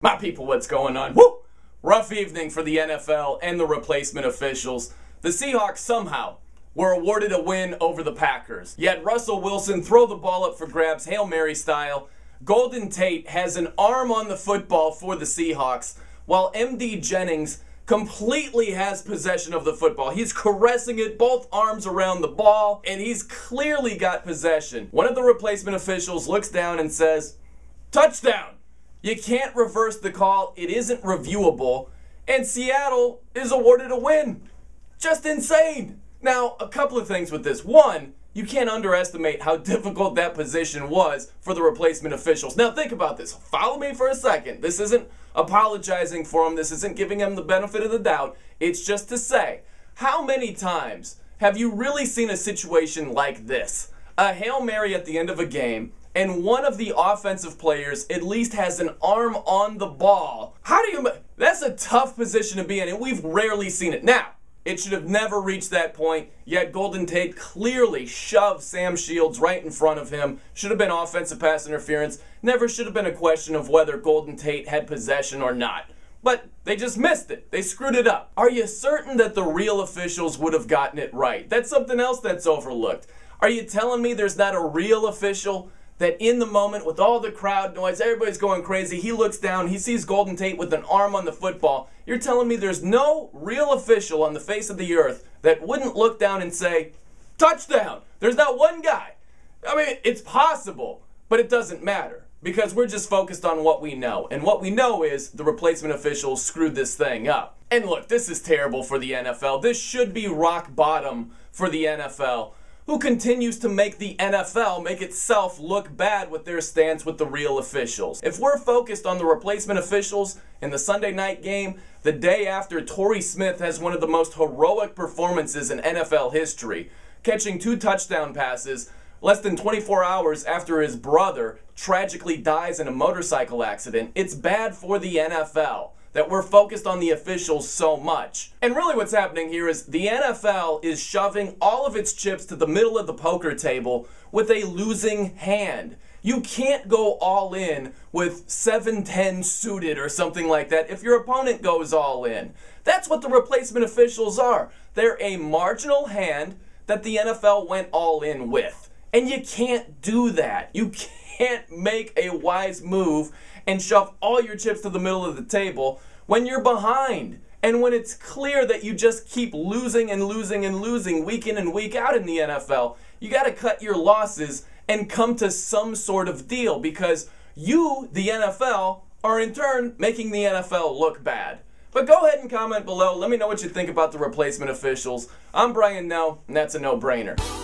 My people, what's going on? Woo! Rough evening for the NFL and the replacement officials. The Seahawks somehow were awarded a win over the Packers. Yet Russell Wilson throw the ball up for grabs, Hail Mary style. Golden Tate has an arm on the football for the Seahawks, while MD Jennings completely has possession of the football. He's caressing it, both arms around the ball, and he's clearly got possession. One of the replacement officials looks down and says, "Touchdown!" You can't reverse the call. It isn't reviewable. And Seattle is awarded a win. Just insane. Now, a couple of things with this. One, you can't underestimate how difficult that position was for the replacement officials. Now, think about this. Follow me for a second. This isn't apologizing for them. This isn't giving them the benefit of the doubt. It's just to say, how many times have you really seen a situation like this? A Hail Mary at the end of a game, and one of the offensive players at least has an arm on the ball. That's a tough position to be in, and we've rarely seen it. Now, it should have never reached that point, yet Golden Tate clearly shoved Sam Shields right in front of him. Should have been offensive pass interference. Never should have been a question of whether Golden Tate had possession or not. But they just missed it. They screwed it up. Are you certain that the real officials would have gotten it right? That's something else that's overlooked. Are you telling me there's not a real official that in the moment with all the crowd noise, everybody's going crazy, he looks down, he sees Golden Tate with an arm on the football? You're telling me there's no real official on the face of the earth that wouldn't look down and say, "Touchdown"? There's not one guy. I mean, it's possible, but it doesn't matter because we're just focused on what we know. And what we know is the replacement officials screwed this thing up. And look, this is terrible for the NFL. This should be rock bottom for the NFL, who continues to make the NFL make itself look bad with their stance with the real officials. If we're focused on the replacement officials in the Sunday night game, the day after Torrey Smith has one of the most heroic performances in NFL history, catching 2 touchdown passes less than 24 hours after his brother tragically dies in a motorcycle accident, it's bad for the NFL that we're focused on the officials so much. And really what's happening here is the NFL is shoving all of its chips to the middle of the poker table with a losing hand. You can't go all in with 7-10 suited or something like that if your opponent goes all in. That's what the replacement officials are. They're a marginal hand that the NFL went all in with. And you can't do that. You can't make a wise move and shove all your chips to the middle of the table when you're behind and when it's clear that you just keep losing and losing and losing week in and week out in the NFL. You got to cut your losses and come to some sort of deal because you, the NFL, are in turn making the NFL look bad. But go ahead and comment below. Let me know what you think about the replacement officials. I'm Brian No, and that's a no-brainer.